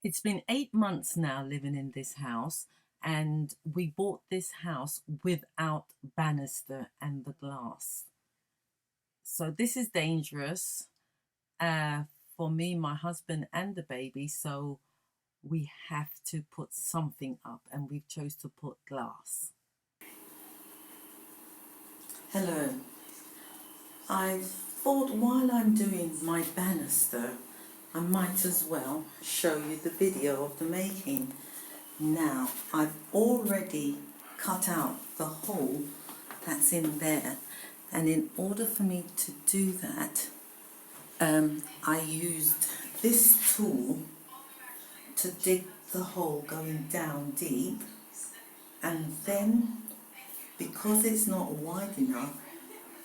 It's been 8 months now living in this house, and we bought this house without banister and the glass. So this is dangerous uh, for me, my husband, and the baby. So we have to put something up, and we've chose to put glass. Hello. I thought while I'm doing my banister, I might as well show you the video of the making. Now, I've already cut out the hole that's in there, and in order for me to do that, I used this tool to dig the hole going down deep, and then because it's not wide enough,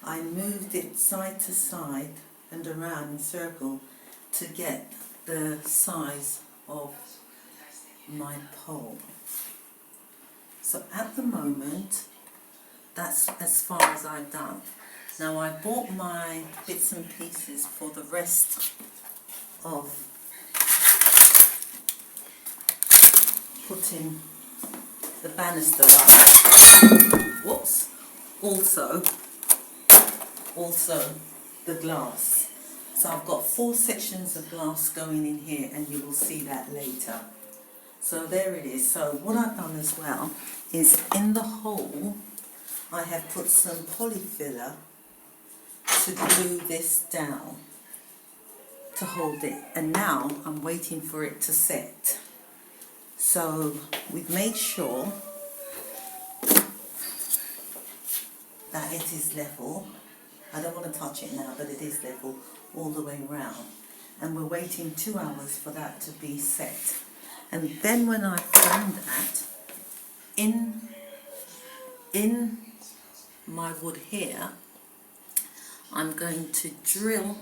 I moved it side to side and around in circle to get the size of my pole. So at the moment, that's as far as I've done. Now I bought my bits and pieces for the rest of putting the banister up. Whoops. Also the glass. So I've got 4 sections of glass going in here, and you will see that later. So there it is. So what I've done as well is in the hole I have put some polyfiller to glue this down to hold it, and now I'm waiting for it to set. So we've made sure that it is level. I don't want to touch it now, but it is level all the way round, and we're waiting 2 hours for that to be set. And then when I've done that, in my wood here, I'm going to drill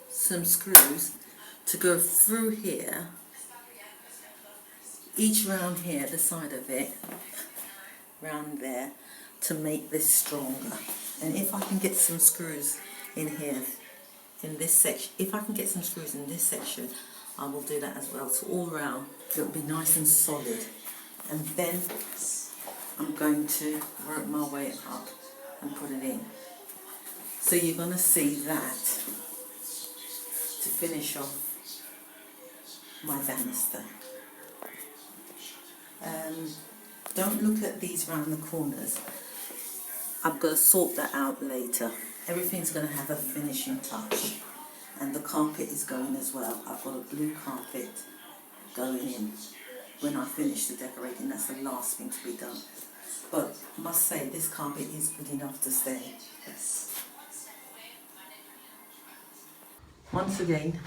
some screws to go through here, each round here, the side of it, round there, to make this stronger. And if I can get some screws in here, in this section, if I can get some screws in this section, I will do that as well. So all round, it'll be nice and solid. And then I'm going to work my way up and put it in. So you're going to see that to finish off my banister. Don't look at these round the corners. I'm going to sort that out later. Everything's going to have a finishing touch, and the carpet is going as well. I've got a blue carpet going in when I finish the decorating. That's the last thing to be done. But I must say, this carpet is good enough to stay. Once again,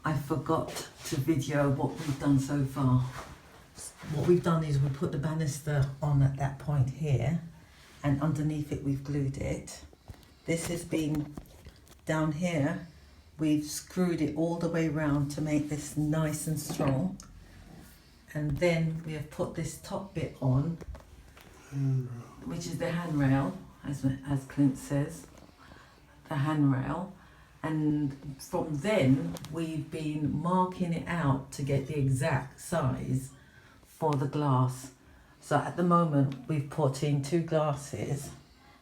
I forgot to video what we've done so far. What we've done is we put the banister on at that point here, and underneath it we've glued it. This has been down here, we've screwed it all the way around to make this nice and strong, and then we have put this top bit on, which is the handrail, as Clint says, the handrail. And from then we've been marking it out to get the exact size for the glass. So at the moment we've put in 2 glasses,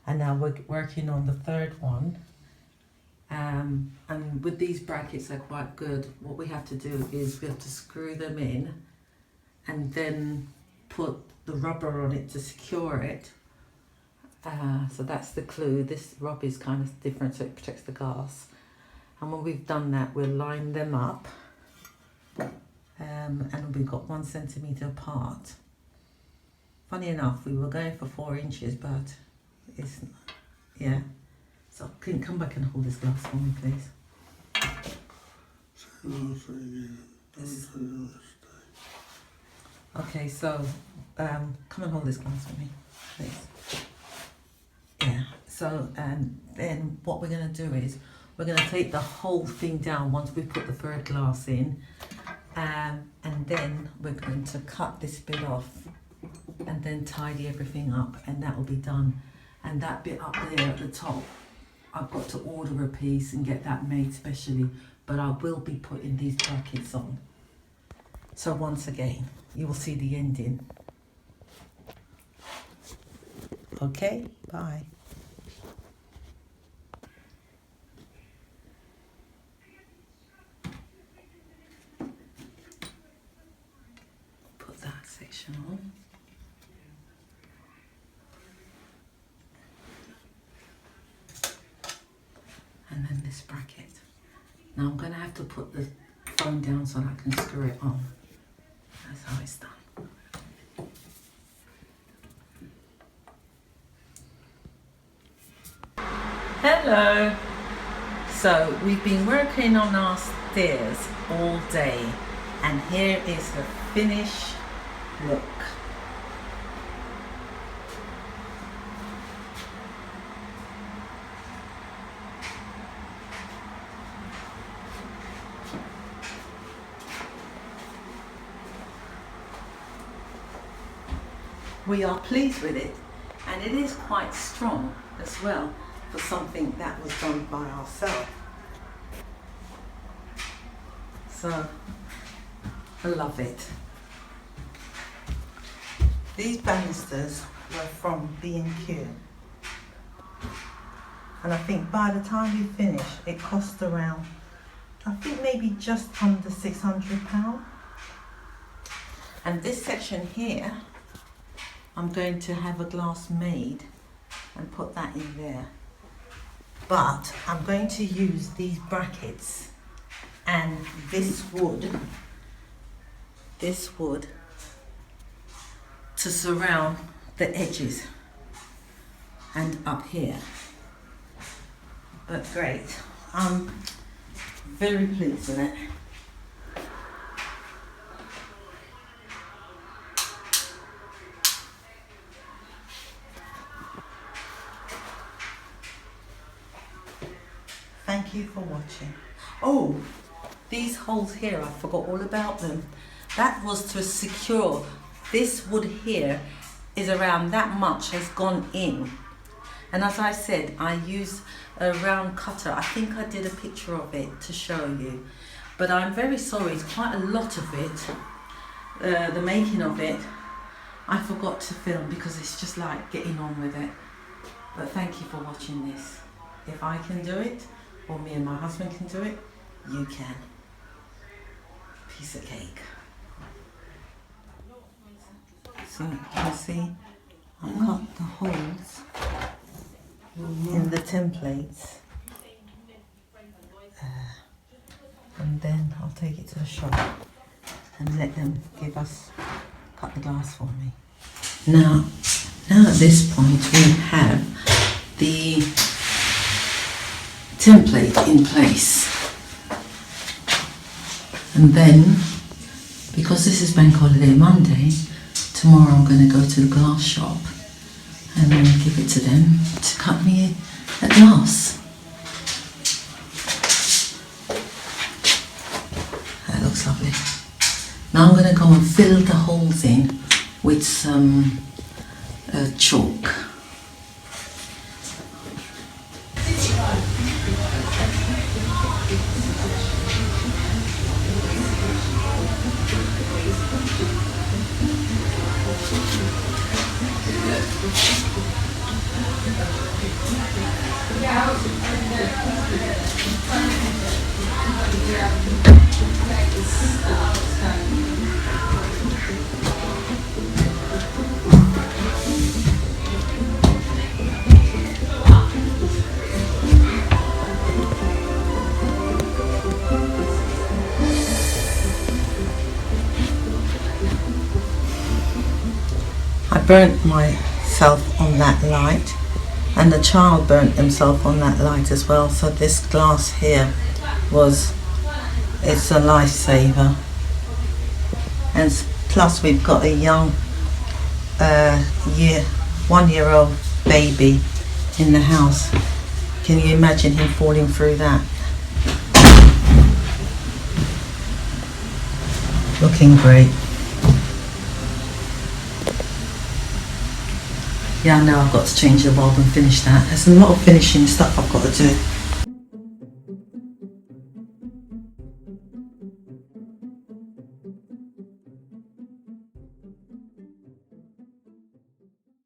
and now we're working on the 3rd one. And with these brackets are quite good. What we have to do is we have to screw them in and then put the rubber on it to secure it. So that's the clue. This rubber is kind of different, so it protects the glass. And when we've done that, we'll line them up, and we've got 1 centimetre apart. Funny enough, we were going for 4 inches, but it's, yeah. So can you come back and hold this glass for me, please? Okay, so come and hold this glass for me, please. Yeah, so then what we're going to do is we're going to take the whole thing down once we put the 3rd glass in, and then we're going to cut this bit off and then tidy everything up, and that will be done. And that bit up there at the top, I've got to order a piece and get that made specially, but I will be putting these brackets on. So once again, you will see the ending. Okay, bye. Put that section on. And then this bracket. Now I'm going to have to put the phone down so that I can screw it on. That's how it's done. Hello. So we've been working on our stairs all day, and here is the finished look. We are pleased with it, and it is quite strong as well for something that was done by ourselves. So I love it. These banisters were from B&Q, and I think by the time we finished it cost around, I think maybe just under £600. And this section here, I'm going to have a glass made and put that in there. But I'm going to use these brackets and this wood to surround the edges and up here. But great, I'm very pleased with it. Thank you for watching. Oh, these holes here, I forgot all about them. That was to secure. This wood here is around that much has gone in. And as I said, I used a round cutter. I think I did a picture of it to show you. But I'm very sorry, it's quite a lot of it. The making of it, I forgot to film because it's just like getting on with it. But thank you for watching this. If I can do it, or me and my husband can do it, you can. Piece of cake. So you can see I've cut the holes in the templates, and then I'll take it to the shop and let them cut the glass for me. Now at this point we have the template in place, and then because this is Bank Holiday Monday, tomorrow I'm going to go to the glass shop and then give it to them to cut me a glass. That looks lovely. Now I'm going to go and fill the holes in with some chalk. I burnt myself on that light, and the child burnt himself on that light as well, so this glass here it's a lifesaver. And plus we've got a young 1-year-old baby in the house. Can you imagine him falling through that? Looking great. Yeah, I know I've got to change the bulb and finish that. There's a lot of finishing stuff I've got to do.